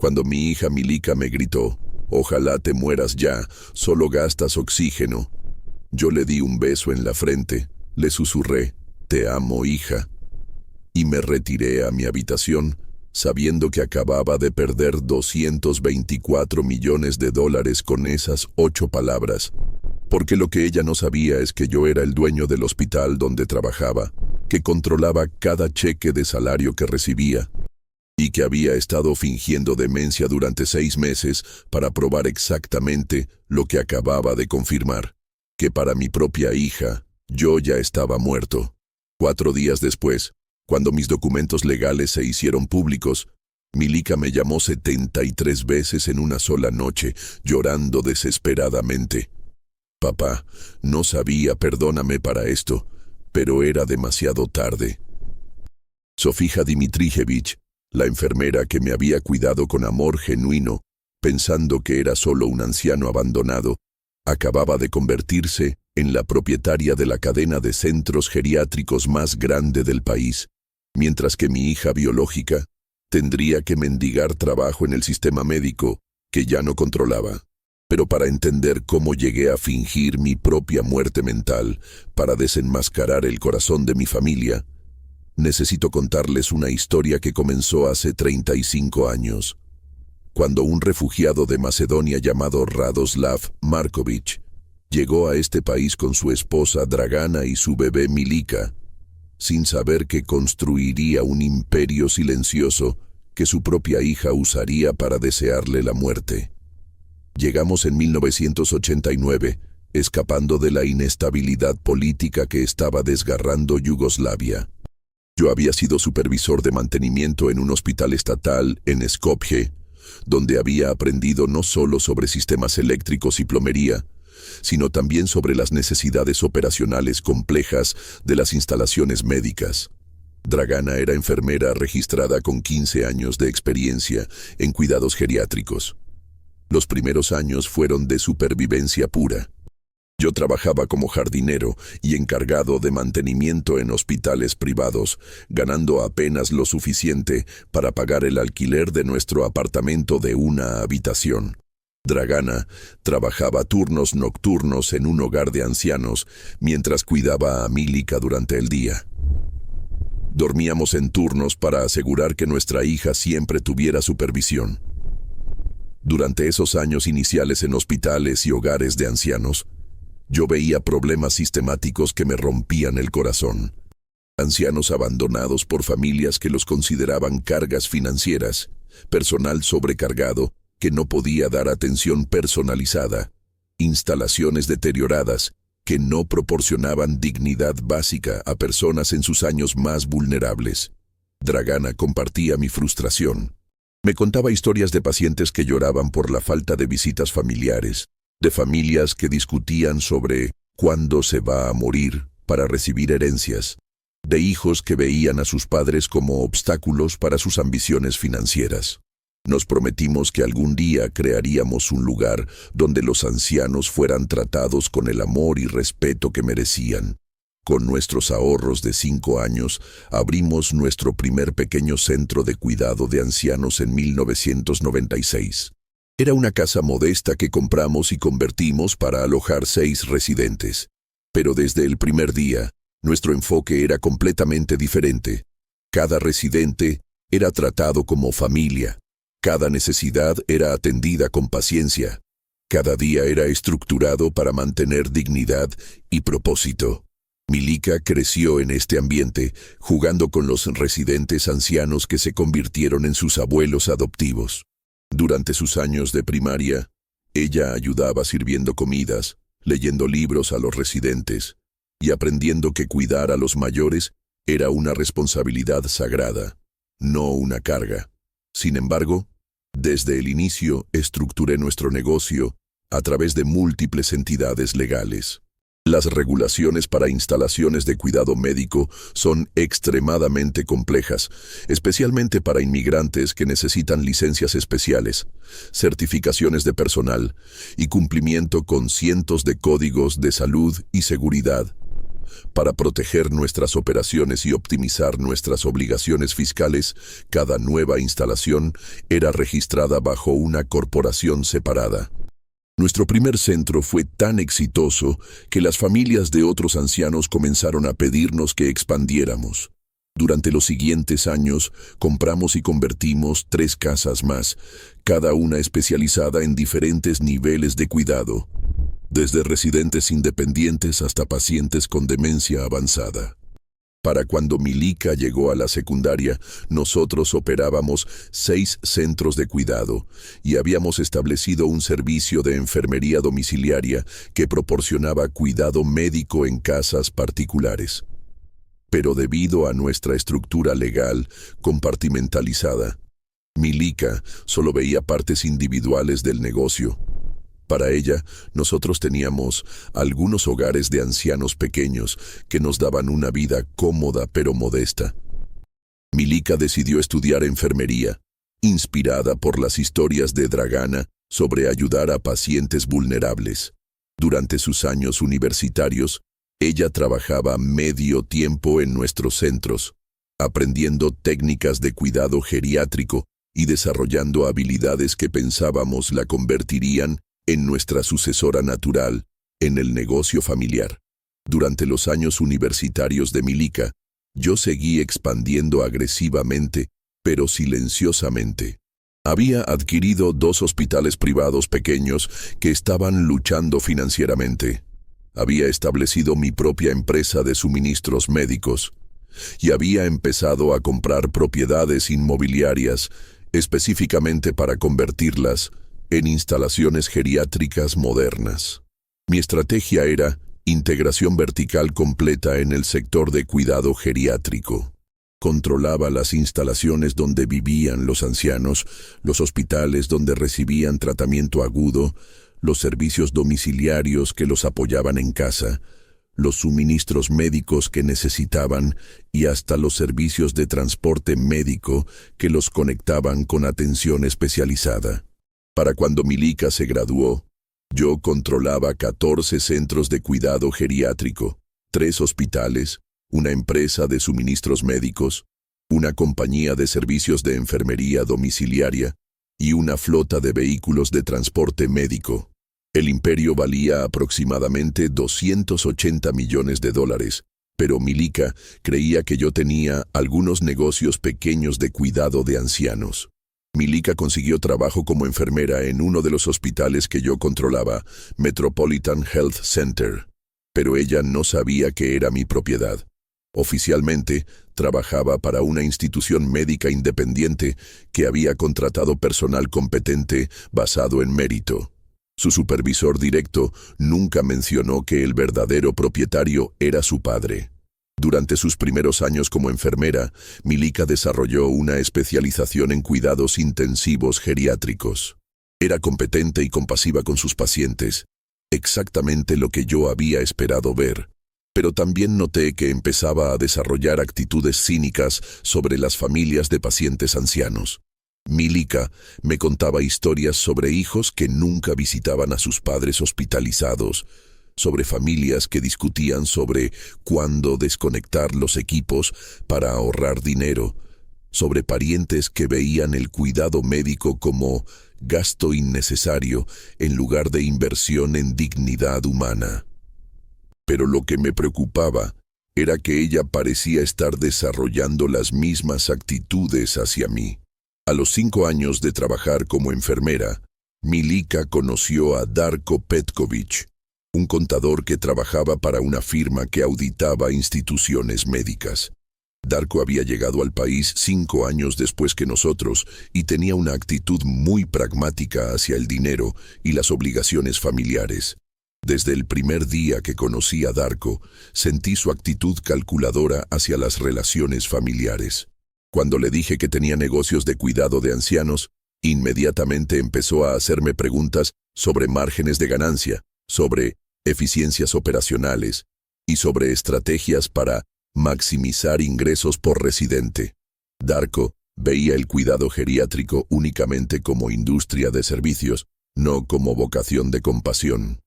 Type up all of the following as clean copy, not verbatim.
Cuando mi hija Milika me gritó, «Ojalá te mueras ya, solo gastas oxígeno», yo le di un beso en la frente, le susurré, «Te amo, hija», y me retiré a mi habitación, sabiendo que acababa de perder $224 millones con esas 8 palabras, porque lo que ella no sabía es que yo era el dueño del hospital donde trabajaba, que controlaba cada cheque de salario que recibía, y que había estado fingiendo demencia durante 6 meses para probar exactamente lo que acababa de confirmar, que para mi propia hija, yo ya estaba muerto. 4 días después, cuando mis documentos legales se hicieron públicos, Milika me llamó 73 veces en una sola noche, llorando desesperadamente. «Papá, no sabía, perdóname para esto, pero era demasiado tarde». Sofía Dimitrievich, la enfermera que me había cuidado con amor genuino, pensando que era solo un anciano abandonado, acababa de convertirse en la propietaria de la cadena de centros geriátricos más grande del país, mientras que mi hija biológica tendría que mendigar trabajo en el sistema médico que ya no controlaba. Pero para entender cómo llegué a fingir mi propia muerte mental para desenmascarar el corazón de mi familia, necesito contarles una historia que comenzó hace 35 años, cuando un refugiado de Macedonia llamado Radoslav Markovic llegó a este país con su esposa Dragana y su bebé Milika, sin saber que construiría un imperio silencioso que su propia hija usaría para desearle la muerte. Llegamos en 1989, escapando de la inestabilidad política que estaba desgarrando Yugoslavia. Yo había sido supervisor de mantenimiento en un hospital estatal en Skopje, donde había aprendido no solo sobre sistemas eléctricos y plomería, sino también sobre las necesidades operacionales complejas de las instalaciones médicas. Dragana era enfermera registrada con 15 años de experiencia en cuidados geriátricos. Los primeros años fueron de supervivencia pura. Yo trabajaba como jardinero y encargado de mantenimiento en hospitales privados, ganando apenas lo suficiente para pagar el alquiler de nuestro apartamento de una habitación. Dragana trabajaba turnos nocturnos en un hogar de ancianos mientras cuidaba a Milika durante el día. Dormíamos en turnos para asegurar que nuestra hija siempre tuviera supervisión. Durante esos años iniciales en hospitales y hogares de ancianos, yo veía problemas sistemáticos que me rompían el corazón. Ancianos abandonados por familias que los consideraban cargas financieras, personal sobrecargado que no podía dar atención personalizada, instalaciones deterioradas que no proporcionaban dignidad básica a personas en sus años más vulnerables. Dragana compartía mi frustración. Me contaba historias de pacientes que lloraban por la falta de visitas familiares, de familias que discutían sobre cuándo se va a morir para recibir herencias, de hijos que veían a sus padres como obstáculos para sus ambiciones financieras. Nos prometimos que algún día crearíamos un lugar donde los ancianos fueran tratados con el amor y respeto que merecían. Con nuestros ahorros de 5 años, abrimos nuestro primer pequeño centro de cuidado de ancianos en 1996. Era una casa modesta que compramos y convertimos para alojar 6 residentes. Pero desde el primer día, nuestro enfoque era completamente diferente. Cada residente era tratado como familia. Cada necesidad era atendida con paciencia. Cada día era estructurado para mantener dignidad y propósito. Milika creció en este ambiente, jugando con los residentes ancianos que se convirtieron en sus abuelos adoptivos. Durante sus años de primaria, ella ayudaba sirviendo comidas, leyendo libros a los residentes y aprendiendo que cuidar a los mayores era una responsabilidad sagrada, no una carga. Sin embargo, desde el inicio estructuré nuestro negocio a través de múltiples entidades legales. Las regulaciones para instalaciones de cuidado médico son extremadamente complejas, especialmente para inmigrantes que necesitan licencias especiales, certificaciones de personal y cumplimiento con cientos de códigos de salud y seguridad. Para proteger nuestras operaciones y optimizar nuestras obligaciones fiscales, cada nueva instalación era registrada bajo una corporación separada. Nuestro primer centro fue tan exitoso que las familias de otros ancianos comenzaron a pedirnos que expandiéramos. Durante los siguientes años, compramos y convertimos 3 casas más, cada una especializada en diferentes niveles de cuidado, desde residentes independientes hasta pacientes con demencia avanzada. Para cuando Milica llegó a la secundaria, nosotros operábamos 6 centros de cuidado y habíamos establecido un servicio de enfermería domiciliaria que proporcionaba cuidado médico en casas particulares. Pero debido a nuestra estructura legal compartimentalizada, Milica solo veía partes individuales del negocio. Para ella, nosotros teníamos algunos hogares de ancianos pequeños que nos daban una vida cómoda pero modesta. Milica decidió estudiar enfermería, inspirada por las historias de Dragana sobre ayudar a pacientes vulnerables. Durante sus años universitarios, ella trabajaba medio tiempo en nuestros centros, aprendiendo técnicas de cuidado geriátrico y desarrollando habilidades que pensábamos la convertirían en nuestra sucesora natural en el negocio familiar. Durante los años universitarios de Milica, yo seguí expandiendo agresivamente, pero silenciosamente. Había adquirido 2 hospitales privados pequeños que estaban luchando financieramente. Había establecido mi propia empresa de suministros médicos y había empezado a comprar propiedades inmobiliarias específicamente para convertirlas en instalaciones geriátricas modernas. Mi estrategia era integración vertical completa en el sector de cuidado geriátrico. Controlaba las instalaciones donde vivían los ancianos, los hospitales donde recibían tratamiento agudo, los servicios domiciliarios que los apoyaban en casa, los suministros médicos que necesitaban y hasta los servicios de transporte médico que los conectaban con atención especializada. Para cuando Milica se graduó, yo controlaba 14 centros de cuidado geriátrico, 3 hospitales, una empresa de suministros médicos, una compañía de servicios de enfermería domiciliaria y una flota de vehículos de transporte médico. El imperio valía aproximadamente $280 millones, pero Milica creía que yo tenía algunos negocios pequeños de cuidado de ancianos. Milica consiguió trabajo como enfermera en uno de los hospitales que yo controlaba, Metropolitan Health Center, pero ella no sabía que era mi propiedad. Oficialmente, trabajaba para una institución médica independiente que había contratado personal competente basado en mérito. Su supervisor directo nunca mencionó que el verdadero propietario era su padre. Durante sus primeros años como enfermera, Milica desarrolló una especialización en cuidados intensivos geriátricos. Era competente y compasiva con sus pacientes, exactamente lo que yo había esperado ver. Pero también noté que empezaba a desarrollar actitudes cínicas sobre las familias de pacientes ancianos. Milica me contaba historias sobre hijos que nunca visitaban a sus padres hospitalizados, sobre familias que discutían sobre cuándo desconectar los equipos para ahorrar dinero, sobre parientes que veían el cuidado médico como gasto innecesario en lugar de inversión en dignidad humana. Pero lo que me preocupaba era que ella parecía estar desarrollando las mismas actitudes hacia mí. A los 5 años de trabajar como enfermera, Milica conoció a Darko Petkovic, un contador que trabajaba para una firma que auditaba instituciones médicas. Darko había llegado al país 5 años después que nosotros y tenía una actitud muy pragmática hacia el dinero y las obligaciones familiares. Desde el primer día que conocí a Darko, sentí su actitud calculadora hacia las relaciones familiares. Cuando le dije que tenía negocios de cuidado de ancianos, inmediatamente empezó a hacerme preguntas sobre márgenes de ganancia, sobre eficiencias operacionales y sobre estrategias para maximizar ingresos por residente. Darko veía el cuidado geriátrico únicamente como industria de servicios, no como vocación de compasión.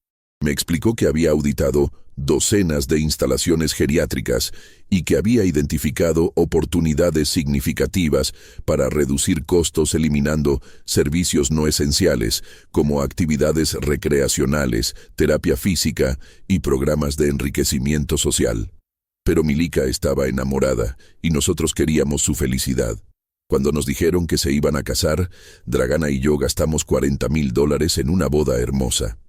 Me explicó que había auditado docenas de instalaciones geriátricas y que había identificado oportunidades significativas para reducir costos eliminando servicios no esenciales como actividades recreacionales, terapia física y programas de enriquecimiento social. Pero Milica estaba enamorada y nosotros queríamos su felicidad. Cuando nos dijeron que se iban a casar, Dragana y yo gastamos $40,000 en una boda hermosa.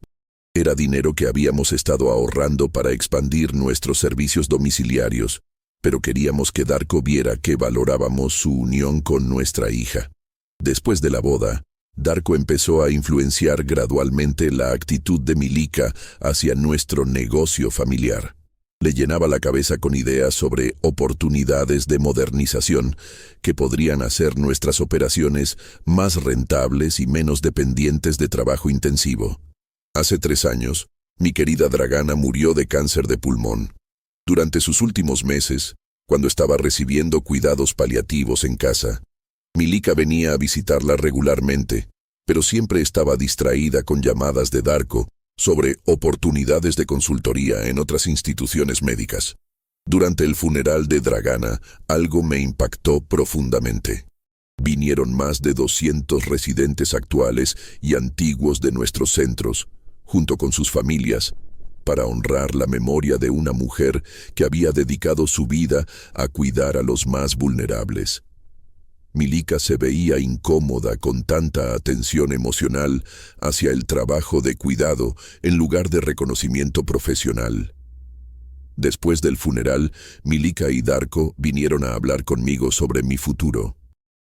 Era dinero que habíamos estado ahorrando para expandir nuestros servicios domiciliarios, pero queríamos que Darko viera que valorábamos su unión con nuestra hija. Después de la boda, Darko empezó a influenciar gradualmente la actitud de Milica hacia nuestro negocio familiar. Le llenaba la cabeza con ideas sobre oportunidades de modernización que podrían hacer nuestras operaciones más rentables y menos dependientes de trabajo intensivo. Hace 3 años, mi querida Dragana murió de cáncer de pulmón. Durante sus últimos meses, cuando estaba recibiendo cuidados paliativos en casa, Milica venía a visitarla regularmente, pero siempre estaba distraída con llamadas de Darko sobre oportunidades de consultoría en otras instituciones médicas. Durante el funeral de Dragana, algo me impactó profundamente. Vinieron más de 200 residentes actuales y antiguos de nuestros centros, junto con sus familias, para honrar la memoria de una mujer que había dedicado su vida a cuidar a los más vulnerables. Milica se veía incómoda con tanta atención emocional hacia el trabajo de cuidado en lugar de reconocimiento profesional. Después del funeral, Milica y Darko vinieron a hablar conmigo sobre mi futuro.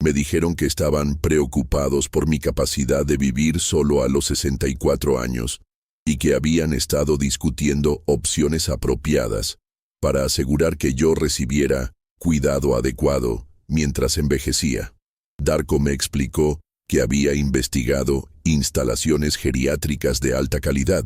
Me dijeron que estaban preocupados por mi capacidad de vivir solo a los 64 años y que habían estado discutiendo opciones apropiadas para asegurar que yo recibiera cuidado adecuado mientras envejecía. Darko me explicó que había investigado instalaciones geriátricas de alta calidad,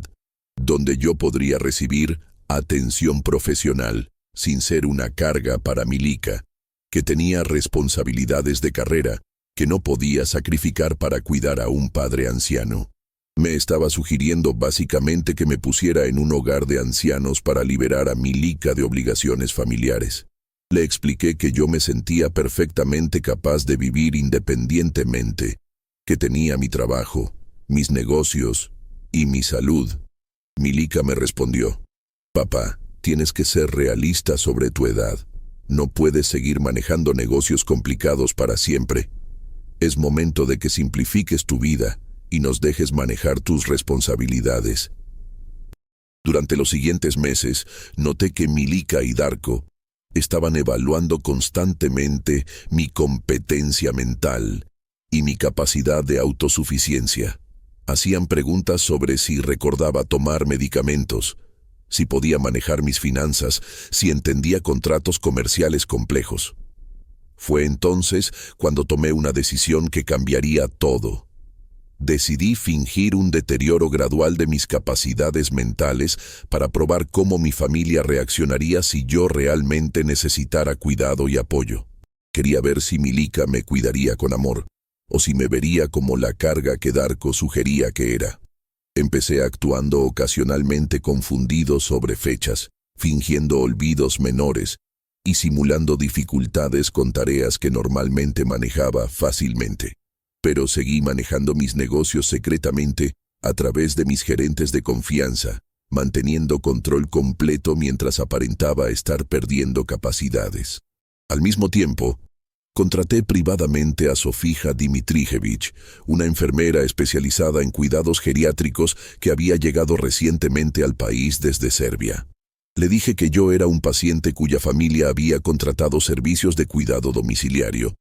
donde yo podría recibir atención profesional sin ser una carga para Milica, que tenía responsabilidades de carrera que no podía sacrificar para cuidar a un padre anciano. Me estaba sugiriendo básicamente que me pusiera en un hogar de ancianos para liberar a Milica de obligaciones familiares. Le expliqué que yo me sentía perfectamente capaz de vivir independientemente, que tenía mi trabajo, mis negocios y mi salud. Milica me respondió: «Papá, tienes que ser realista sobre tu edad. No puedes seguir manejando negocios complicados para siempre. Es momento de que simplifiques tu vida y nos dejes manejar tus responsabilidades». Durante los siguientes meses, noté que Milica y Darko estaban evaluando constantemente mi competencia mental y mi capacidad de autosuficiencia. Hacían preguntas sobre si recordaba tomar medicamentos, si podía manejar mis finanzas, si entendía contratos comerciales complejos. Fue entonces cuando tomé una decisión que cambiaría todo. Decidí fingir un deterioro gradual de mis capacidades mentales para probar cómo mi familia reaccionaría si yo realmente necesitara cuidado y apoyo. Quería ver si Milica me cuidaría con amor, o si me vería como la carga que Darko sugería que era. Empecé actuando ocasionalmente confundido sobre fechas, fingiendo olvidos menores y simulando dificultades con tareas que normalmente manejaba fácilmente. Pero seguí manejando mis negocios secretamente a través de mis gerentes de confianza, manteniendo control completo mientras aparentaba estar perdiendo capacidades. Al mismo tiempo, contraté privadamente a Sofija Dimitrijević, una enfermera especializada en cuidados geriátricos que había llegado recientemente al país desde Serbia. Le dije que yo era un paciente cuya familia había contratado servicios de cuidado domiciliario,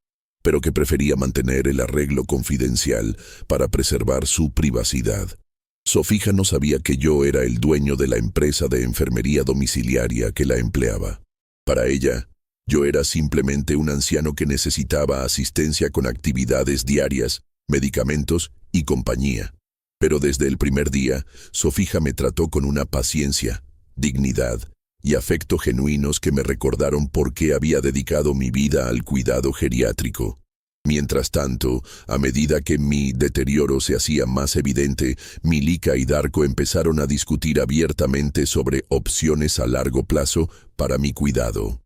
pero que prefería mantener el arreglo confidencial para preservar su privacidad. Sofija no sabía que yo era el dueño de la empresa de enfermería domiciliaria que la empleaba. Para ella, yo era simplemente un anciano que necesitaba asistencia con actividades diarias, medicamentos y compañía. Pero desde el primer día, Sofija me trató con una paciencia, dignidad y afecto genuinos que me recordaron por qué había dedicado mi vida al cuidado geriátrico. Mientras tanto, a medida que mi deterioro se hacía más evidente, Milika y Darko empezaron a discutir abiertamente sobre opciones a largo plazo para mi cuidado.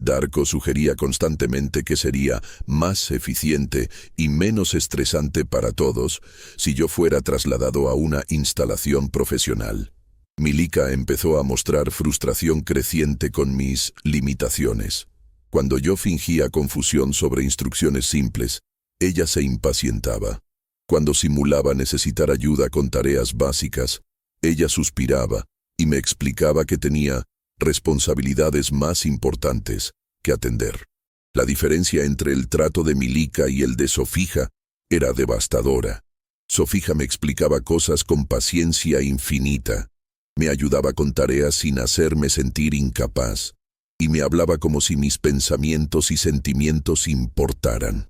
Darko sugería constantemente que sería más eficiente y menos estresante para todos si yo fuera trasladado a una instalación profesional. Milika empezó a mostrar frustración creciente con mis limitaciones. Cuando yo fingía confusión sobre instrucciones simples, ella se impacientaba. Cuando simulaba necesitar ayuda con tareas básicas, ella suspiraba y me explicaba que tenía responsabilidades más importantes que atender. La diferencia entre el trato de Milika y el de Sofija era devastadora. Sofija me explicaba cosas con paciencia infinita, me ayudaba con tareas sin hacerme sentir incapaz, y me hablaba como si mis pensamientos y sentimientos importaran.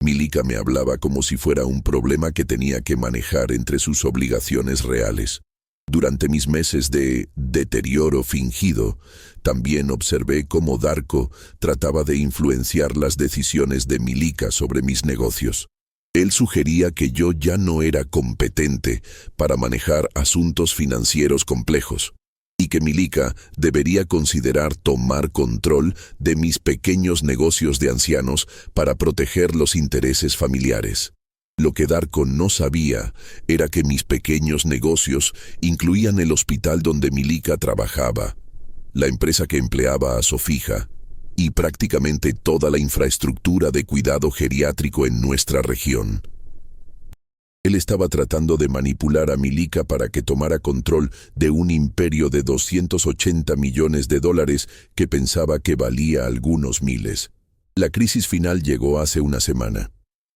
Milika me hablaba como si fuera un problema que tenía que manejar entre sus obligaciones reales. Durante mis meses de deterioro fingido, también observé cómo Darko trataba de influenciar las decisiones de Milika sobre mis negocios. Él sugería que yo ya no era competente para manejar asuntos financieros complejos, y que Milika debería considerar tomar control de mis pequeños negocios de ancianos para proteger los intereses familiares. Lo que Darko no sabía era que mis pequeños negocios incluían el hospital donde Milika trabajaba, la empresa que empleaba a Sofija, y prácticamente toda la infraestructura de cuidado geriátrico en nuestra región. Él estaba tratando de manipular a Milika para que tomara control de un imperio de $280 millones que pensaba que valía algunos miles. La crisis final llegó hace una semana.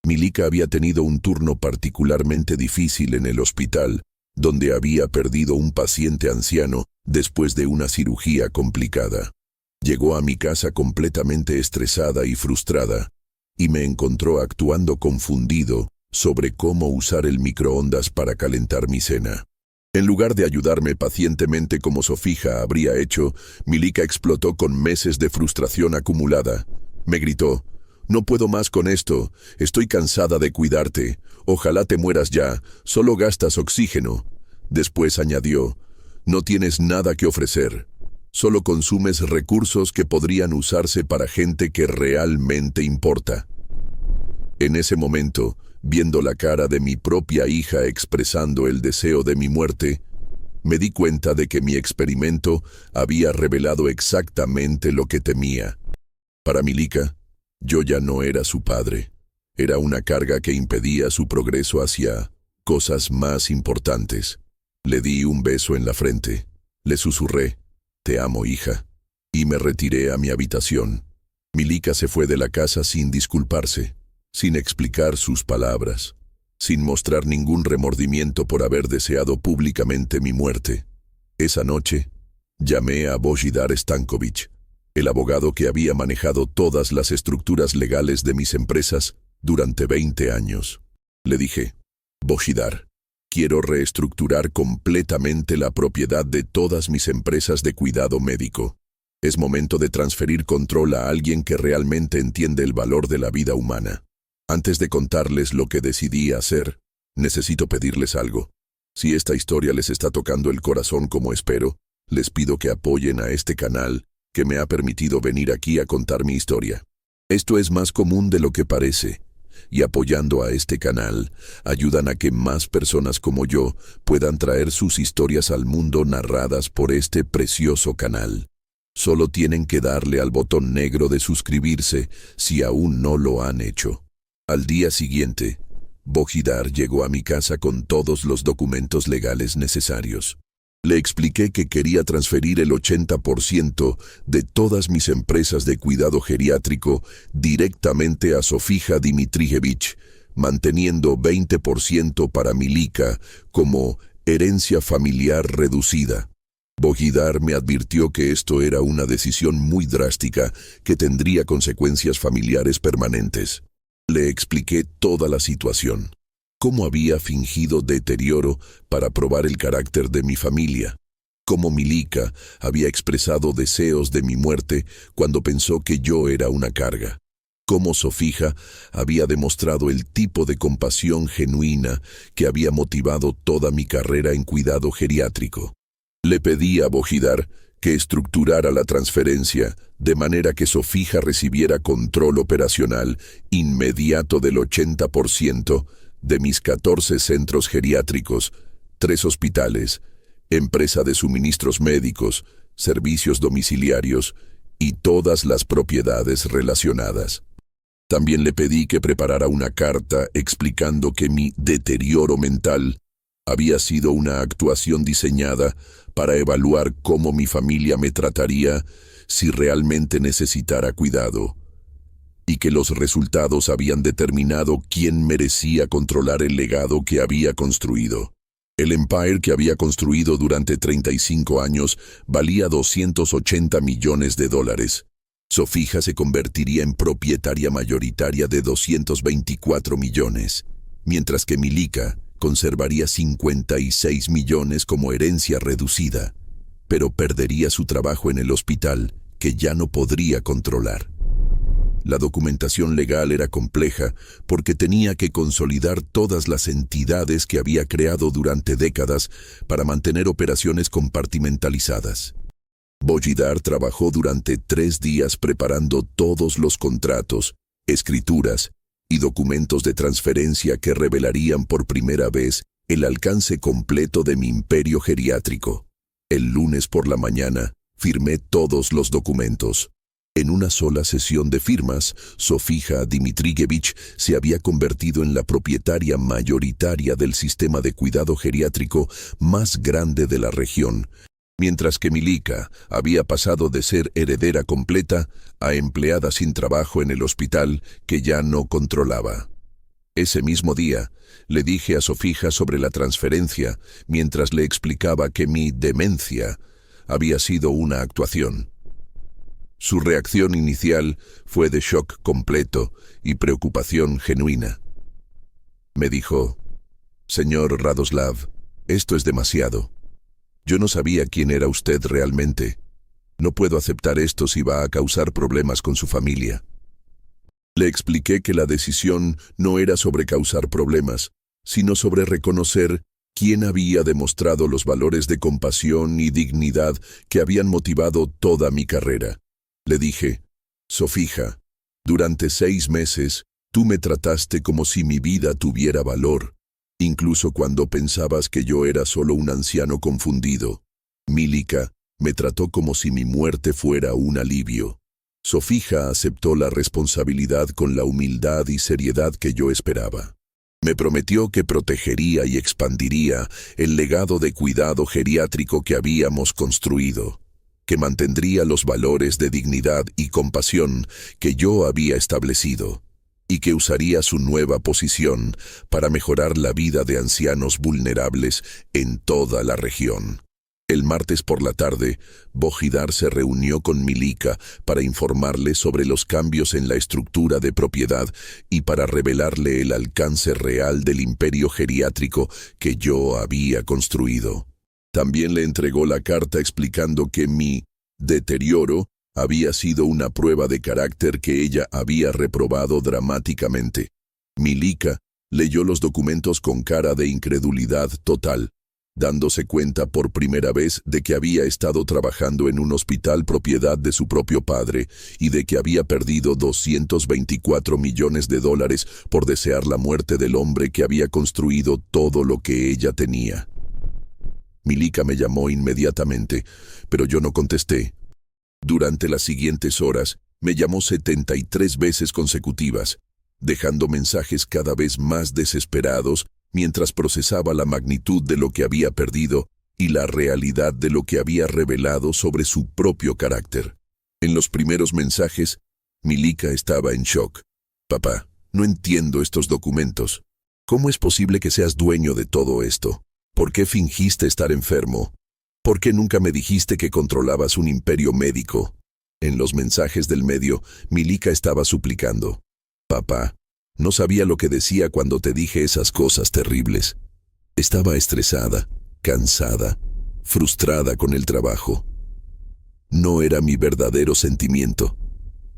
Milika había tenido un turno particularmente difícil en el hospital, donde había perdido un paciente anciano después de una cirugía complicada. Llegó a mi casa completamente estresada y frustrada, y me encontró actuando confundido sobre cómo usar el microondas para calentar mi cena. En lugar de ayudarme pacientemente como Sofija habría hecho, Milika explotó con meses de frustración acumulada. Me gritó: «No puedo más con esto, estoy cansada de cuidarte, ojalá te mueras ya, solo gastas oxígeno». Después añadió: «No tienes nada que ofrecer, solo consumes recursos que podrían usarse para gente que realmente importa». En ese momento, viendo la cara de mi propia hija expresando el deseo de mi muerte, me di cuenta de que mi experimento había revelado exactamente lo que temía. Para Milika, yo ya no era su padre. Era una carga que impedía su progreso hacia cosas más importantes. Le di un beso en la frente, le susurré: «Te amo, hija», y me retiré a mi habitación. Milika se fue de la casa sin disculparse, sin explicar sus palabras, sin mostrar ningún remordimiento por haber deseado públicamente mi muerte. Esa noche, llamé a Božidar Stanković, el abogado que había manejado todas las estructuras legales de mis empresas durante 20 años. Le dije: «Božidar, quiero reestructurar completamente la propiedad de todas mis empresas de cuidado médico. Es momento de transferir control a alguien que realmente entiende el valor de la vida humana. Antes de contarles lo que decidí hacer, necesito pedirles algo. Si esta historia les está tocando el corazón como espero, les pido que apoyen a este canal que me ha permitido venir aquí a contar mi historia. Esto es más común de lo que parece, y apoyando a este canal, ayudan a que más personas como yo puedan traer sus historias al mundo narradas por este precioso canal. Solo tienen que darle al botón negro de suscribirse si aún no lo han hecho». Al día siguiente, Božidar llegó a mi casa con todos los documentos legales necesarios. Le expliqué que quería transferir el 80% de todas mis empresas de cuidado geriátrico directamente a Sofija Dmitrievich, manteniendo 20% para Milika como herencia familiar reducida. Božidar me advirtió que esto era una decisión muy drástica que tendría consecuencias familiares permanentes. Le expliqué toda la situación, cómo había fingido deterioro para probar el carácter de mi familia, cómo Milika había expresado deseos de mi muerte cuando pensó que yo era una carga, cómo Sofija había demostrado el tipo de compasión genuina que había motivado toda mi carrera en cuidado geriátrico. Le pedí a Bojidar que estructurara la transferencia de manera que Sofija recibiera control operacional inmediato del 80% de mis 14 centros geriátricos, 3 hospitales, empresa de suministros médicos, servicios domiciliarios y todas las propiedades relacionadas. También le pedí que preparara una carta explicando que mi deterioro mental había sido una actuación diseñada para evaluar cómo mi familia me trataría si realmente necesitara cuidado, y que los resultados habían determinado quién merecía controlar el legado que había construido. El Empire que había construido durante 35 años valía $280 millones. Sofija se convertiría en propietaria mayoritaria de 224 millones, mientras que Milica conservaría 56 millones como herencia reducida, pero perdería su trabajo en el hospital, que ya no podría controlar. La documentación legal era compleja porque tenía que consolidar todas las entidades que había creado durante décadas para mantener operaciones compartimentalizadas. Bojidar trabajó durante 3 días preparando todos los contratos, escrituras y documentos de transferencia que revelarían por primera vez el alcance completo de mi imperio geriátrico. El lunes por la mañana firmé todos los documentos. En una sola sesión de firmas, Sofija Dimitrievich se había convertido en la propietaria mayoritaria del sistema de cuidado geriátrico más grande de la región, mientras que Milica había pasado de ser heredera completa a empleada sin trabajo en el hospital que ya no controlaba. Ese mismo día, le dije a Sofija sobre la transferencia mientras le explicaba que mi demencia había sido una actuación. Su reacción inicial fue de shock completo y preocupación genuina. Me dijo: «Señor Radoslav, esto es demasiado. Yo no sabía quién era usted realmente. No puedo aceptar esto si va a causar problemas con su familia». Le expliqué que la decisión no era sobre causar problemas, sino sobre reconocer quién había demostrado los valores de compasión y dignidad que habían motivado toda mi carrera. Le dije: «Sofija, durante 6 meses tú me trataste como si mi vida tuviera valor, incluso cuando pensabas que yo era solo un anciano confundido. Milica me trató como si mi muerte fuera un alivio». Sofija aceptó la responsabilidad con la humildad y seriedad que yo esperaba. Me prometió que protegería y expandiría el legado de cuidado geriátrico que habíamos construido, que mantendría los valores de dignidad y compasión que yo había establecido, y que usaría su nueva posición para mejorar la vida de ancianos vulnerables en toda la región. El martes por la tarde, Bojidar se reunió con Milica para informarle sobre los cambios en la estructura de propiedad y para revelarle el alcance real del imperio geriátrico que yo había construido. También le entregó la carta explicando que mi deterioro había sido una prueba de carácter que ella había reprobado dramáticamente. Milica leyó los documentos con cara de incredulidad total, dándose cuenta por primera vez de que había estado trabajando en un hospital propiedad de su propio padre y de que había perdido $224 millones por desear la muerte del hombre que había construido todo lo que ella tenía. Milica me llamó inmediatamente, pero yo no contesté. Durante las siguientes horas, me llamó 73 veces consecutivas, dejando mensajes cada vez más desesperados mientras procesaba la magnitud de lo que había perdido y la realidad de lo que había revelado sobre su propio carácter. En los primeros mensajes, Milica estaba en shock. «Papá, no entiendo estos documentos. ¿Cómo es posible que seas dueño de todo esto? ¿Por qué fingiste estar enfermo? ¿Por qué nunca me dijiste que controlabas un imperio médico?» En los mensajes del medio, Milica estaba suplicando: «Papá, no sabía lo que decía cuando te dije esas cosas terribles. Estaba estresada, cansada, frustrada con el trabajo. No era mi verdadero sentimiento.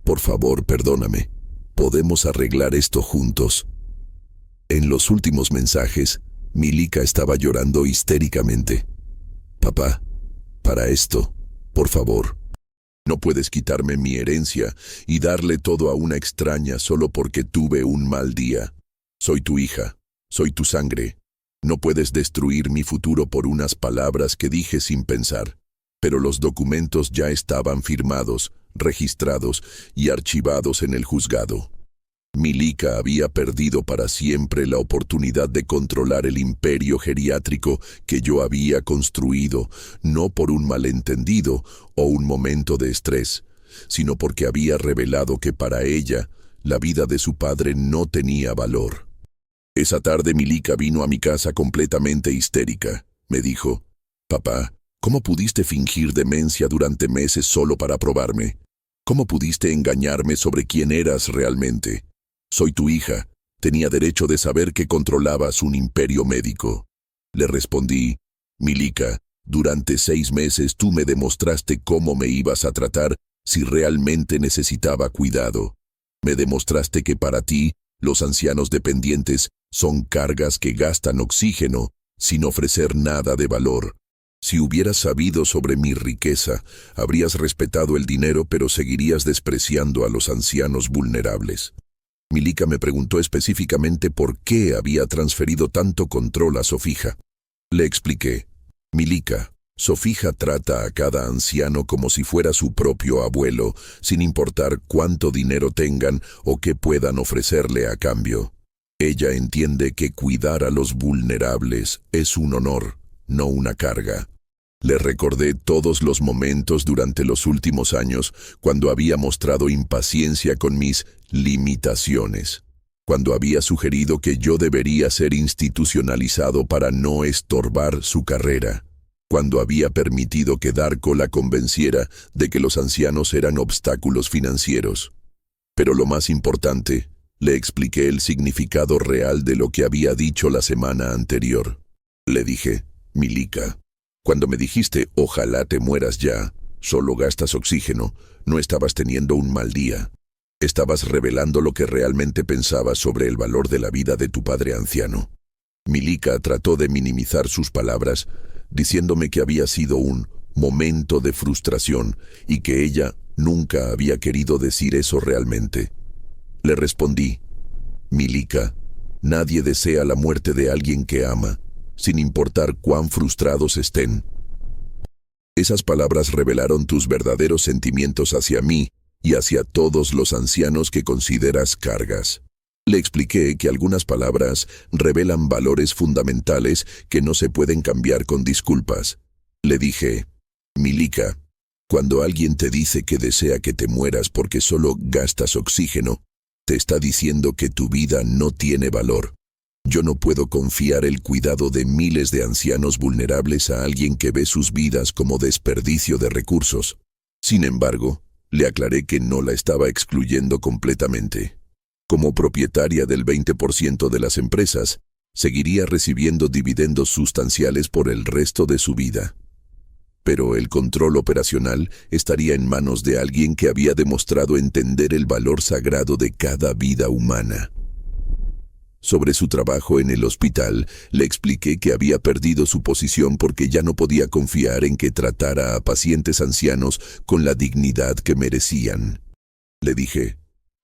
Por favor, perdóname. Podemos arreglar esto juntos. En los últimos mensajes, Milika estaba llorando histéricamente. Papá, para esto, por favor. No puedes quitarme mi herencia y darle todo a una extraña solo porque tuve un mal día. Soy tu hija, soy tu sangre. No puedes destruir mi futuro por unas palabras que dije sin pensar. Pero los documentos ya estaban firmados, registrados y archivados en el juzgado. Milika había perdido para siempre la oportunidad de controlar el imperio geriátrico que yo había construido, no por un malentendido o un momento de estrés, sino porque había revelado que para ella la vida de su padre no tenía valor. Esa tarde Milika vino a mi casa completamente histérica. Me dijo, «Papá, ¿cómo pudiste fingir demencia durante meses solo para probarme? ¿Cómo pudiste engañarme sobre quién eras realmente? Soy tu hija. Tenía derecho de saber que controlabas un imperio médico». Le respondí, «Milika, durante 6 meses tú me demostraste cómo me ibas a tratar si realmente necesitaba cuidado. Me demostraste que para ti, los ancianos dependientes son cargas que gastan oxígeno sin ofrecer nada de valor. Si hubieras sabido sobre mi riqueza, habrías respetado el dinero pero seguirías despreciando a los ancianos vulnerables». Milika me preguntó específicamente por qué había transferido tanto control a Sofija. Le expliqué, «Milika, Sofija trata a cada anciano como si fuera su propio abuelo, sin importar cuánto dinero tengan o qué puedan ofrecerle a cambio. Ella entiende que cuidar a los vulnerables es un honor, no una carga». Le recordé todos los momentos durante los últimos años cuando había mostrado impaciencia con mis limitaciones, cuando había sugerido que yo debería ser institucionalizado para no estorbar su carrera, cuando había permitido que Darko la convenciera de que los ancianos eran obstáculos financieros. Pero lo más importante, le expliqué el significado real de lo que había dicho la semana anterior. Le dije, «Milika, cuando me dijiste, ojalá te mueras ya, solo gastas oxígeno, no estabas teniendo un mal día. Estabas revelando lo que realmente pensabas sobre el valor de la vida de tu padre anciano». Milika trató de minimizar sus palabras, diciéndome que había sido un momento de frustración y que ella nunca había querido decir eso realmente. Le respondí, «Milika, nadie desea la muerte de alguien que ama, sin importar cuán frustrados estén. Esas palabras revelaron tus verdaderos sentimientos hacia mí y hacia todos los ancianos que consideras cargas». Le expliqué que algunas palabras revelan valores fundamentales que no se pueden cambiar con disculpas. Le dije, «Milika, cuando alguien te dice que desea que te mueras porque solo gastas oxígeno, te está diciendo que tu vida no tiene valor. Yo no puedo confiar el cuidado de miles de ancianos vulnerables a alguien que ve sus vidas como desperdicio de recursos». Sin embargo, le aclaré que no la estaba excluyendo completamente. Como propietaria del 20% de las empresas, seguiría recibiendo dividendos sustanciales por el resto de su vida. Pero el control operacional estaría en manos de alguien que había demostrado entender el valor sagrado de cada vida humana. Sobre su trabajo en el hospital, le expliqué que había perdido su posición porque ya no podía confiar en que tratara a pacientes ancianos con la dignidad que merecían. Le dije,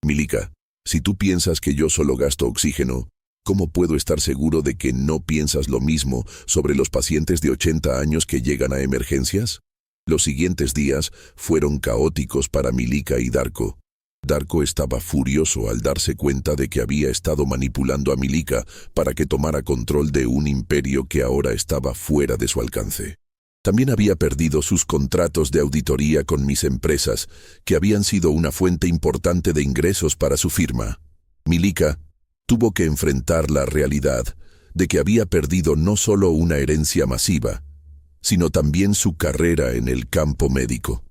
«Milika, si tú piensas que yo solo gasto oxígeno, ¿cómo puedo estar seguro de que no piensas lo mismo sobre los pacientes de 80 años que llegan a emergencias?» Los siguientes días fueron caóticos para Milika y Darko. Darko estaba furioso al darse cuenta de que había estado manipulando a Milika para que tomara control de un imperio que ahora estaba fuera de su alcance. También había perdido sus contratos de auditoría con mis empresas, que habían sido una fuente importante de ingresos para su firma. Milika tuvo que enfrentar la realidad de que había perdido no solo una herencia masiva, sino también su carrera en el campo médico.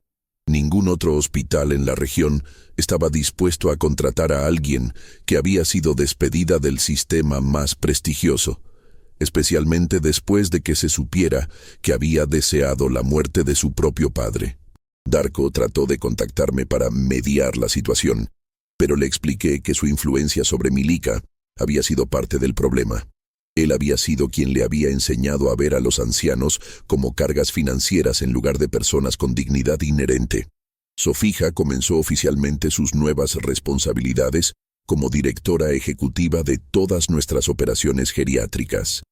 Ningún otro hospital en la región estaba dispuesto a contratar a alguien que había sido despedida del sistema más prestigioso, especialmente después de que se supiera que había deseado la muerte de su propio padre. Darko trató de contactarme para mediar la situación, pero le expliqué que su influencia sobre Milika había sido parte del problema. Él había sido quien le había enseñado a ver a los ancianos como cargas financieras en lugar de personas con dignidad inherente. Sofija comenzó oficialmente sus nuevas responsabilidades como directora ejecutiva de todas nuestras operaciones geriátricas.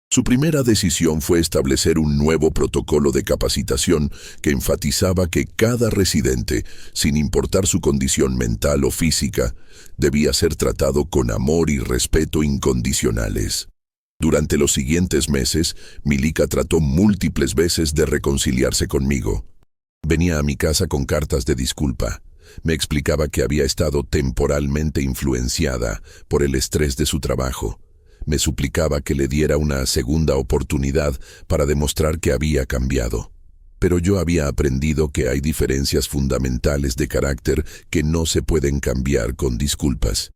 Su primera decisión fue establecer un nuevo protocolo de capacitación que enfatizaba que cada residente, sin importar su condición mental o física, debía ser tratado con amor y respeto incondicionales. Durante los siguientes meses, Milika trató múltiples veces de reconciliarse conmigo. Venía a mi casa con cartas de disculpa. Me explicaba que había estado temporalmente influenciada por el estrés de su trabajo. Me suplicaba que le diera una segunda oportunidad para demostrar que había cambiado. Pero yo había aprendido que hay diferencias fundamentales de carácter que no se pueden cambiar con disculpas.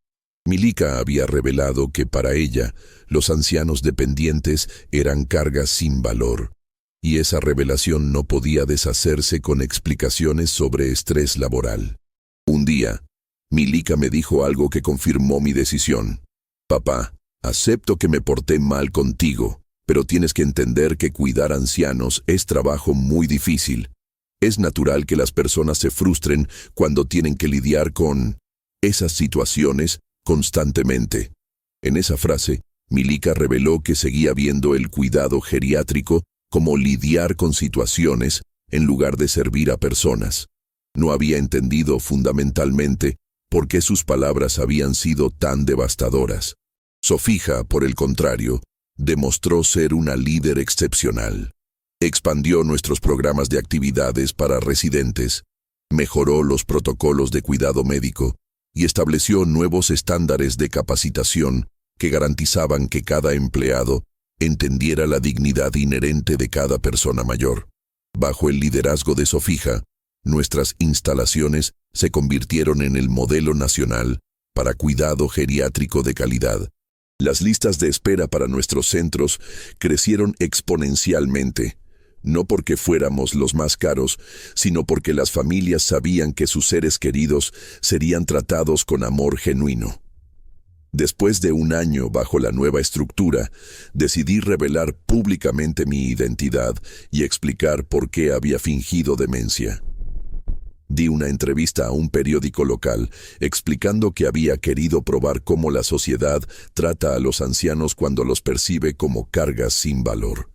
Milika había revelado que para ella, los ancianos dependientes eran cargas sin valor, y esa revelación no podía deshacerse con explicaciones sobre estrés laboral. Un día, Milika me dijo algo que confirmó mi decisión. «Papá, acepto que me porté mal contigo, pero tienes que entender que cuidar ancianos es trabajo muy difícil. Es natural que las personas se frustren cuando tienen que lidiar con esas situaciones constantemente». En esa frase, Milika reveló que seguía viendo el cuidado geriátrico como lidiar con situaciones en lugar de servir a personas. No había entendido fundamentalmente por qué sus palabras habían sido tan devastadoras. Sofija, por el contrario, demostró ser una líder excepcional. Expandió nuestros programas de actividades para residentes, mejoró los protocolos de cuidado médico y estableció nuevos estándares de capacitación que garantizaban que cada empleado entendiera la dignidad inherente de cada persona mayor. Bajo el liderazgo de Sofija, nuestras instalaciones se convirtieron en el modelo nacional para cuidado geriátrico de calidad. Las listas de espera para nuestros centros crecieron exponencialmente, no porque fuéramos los más caros, sino porque las familias sabían que sus seres queridos serían tratados con amor genuino. Después de un año bajo la nueva estructura, decidí revelar públicamente mi identidad y explicar por qué había fingido demencia. Di una entrevista a un periódico local explicando que había querido probar cómo la sociedad trata a los ancianos cuando los percibe como cargas sin valor.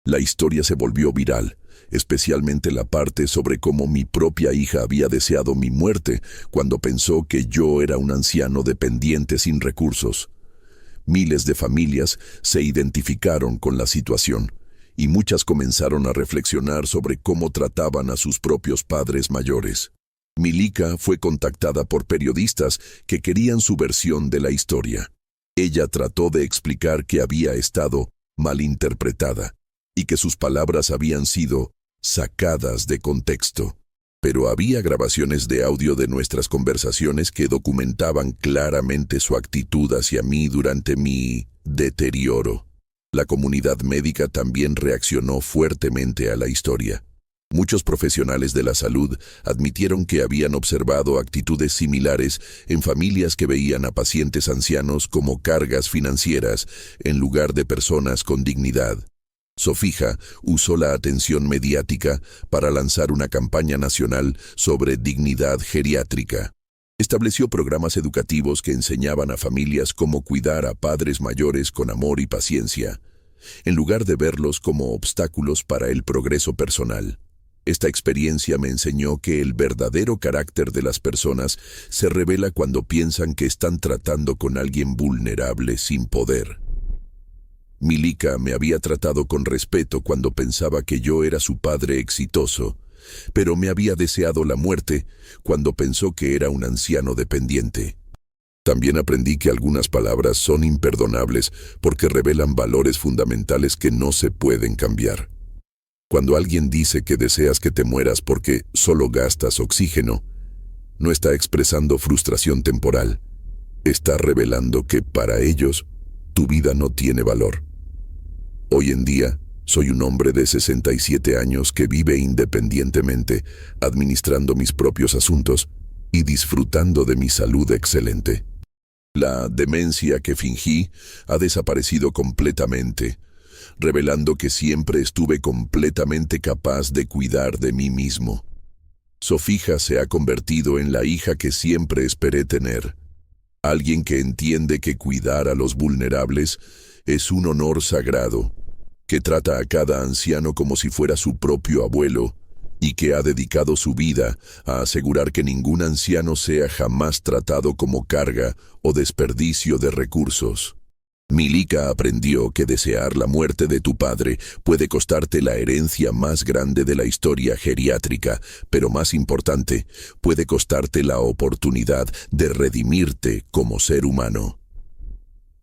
La historia se volvió viral, especialmente la parte sobre cómo mi propia hija había deseado mi muerte cuando pensó que yo era un anciano dependiente sin recursos. Miles de familias se identificaron con la situación y muchas comenzaron a reflexionar sobre cómo trataban a sus propios padres mayores. Milika fue contactada por periodistas que querían su versión de la historia. Ella trató de explicar que había estado malinterpretada y que sus palabras habían sido sacadas de contexto. Pero había grabaciones de audio de nuestras conversaciones que documentaban claramente su actitud hacia mí durante mi deterioro. La comunidad médica también reaccionó fuertemente a la historia. Muchos profesionales de la salud admitieron que habían observado actitudes similares en familias que veían a pacientes ancianos como cargas financieras en lugar de personas con dignidad. Sofija usó la atención mediática para lanzar una campaña nacional sobre dignidad geriátrica. Estableció programas educativos que enseñaban a familias cómo cuidar a padres mayores con amor y paciencia, en lugar de verlos como obstáculos para el progreso personal. Esta experiencia me enseñó que el verdadero carácter de las personas se revela cuando piensan que están tratando con alguien vulnerable sin poder. Milika me había tratado con respeto cuando pensaba que yo era su padre exitoso, pero me había deseado la muerte cuando pensó que era un anciano dependiente. También aprendí que algunas palabras son imperdonables porque revelan valores fundamentales que no se pueden cambiar. Cuando alguien dice que deseas que te mueras porque solo gastas oxígeno, no está expresando frustración temporal. Está revelando que para ellos tu vida no tiene valor. Hoy en día, soy un hombre de 67 años que vive independientemente, administrando mis propios asuntos, y disfrutando de mi salud excelente. La demencia que fingí ha desaparecido completamente, revelando que siempre estuve completamente capaz de cuidar de mí mismo. Sofía se ha convertido en la hija que siempre esperé tener. Alguien que entiende que cuidar a los vulnerables es un honor sagrado, que trata a cada anciano como si fuera su propio abuelo y que ha dedicado su vida a asegurar que ningún anciano sea jamás tratado como carga o desperdicio de recursos. Milika aprendió que desear la muerte de tu padre puede costarte la herencia más grande de la historia geriátrica, pero más importante, puede costarte la oportunidad de redimirte como ser humano.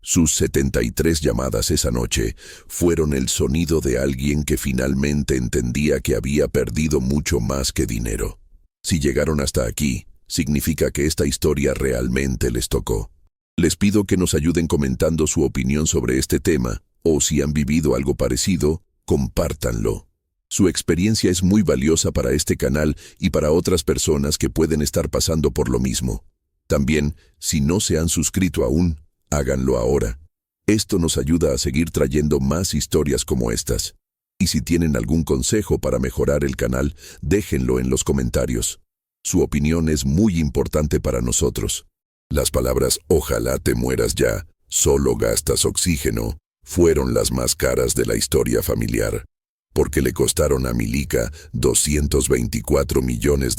Sus 73 llamadas esa noche fueron el sonido de alguien que finalmente entendía que había perdido mucho más que dinero. Si llegaron hasta aquí, significa que esta historia realmente les tocó. Les pido que nos ayuden comentando su opinión sobre este tema, o si han vivido algo parecido, compártanlo. Su experiencia es muy valiosa para este canal y para otras personas que pueden estar pasando por lo mismo. También, si no se han suscrito aún, háganlo ahora. Esto nos ayuda a seguir trayendo más historias como estas. Y si tienen algún consejo para mejorar el canal, déjenlo en los comentarios. Su opinión es muy importante para nosotros. Las palabras "ojalá te mueras ya, solo gastas oxígeno" fueron las más caras de la historia familiar, porque le costaron a Milika $224 millones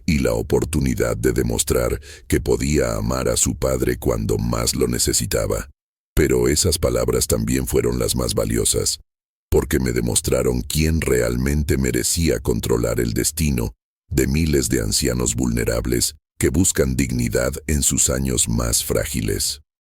y la oportunidad de demostrar que podía amar a su padre cuando más lo necesitaba. Pero esas palabras también fueron las más valiosas, porque me demostraron quién realmente merecía controlar el destino de miles de ancianos vulnerables que buscan dignidad en sus años más frágiles.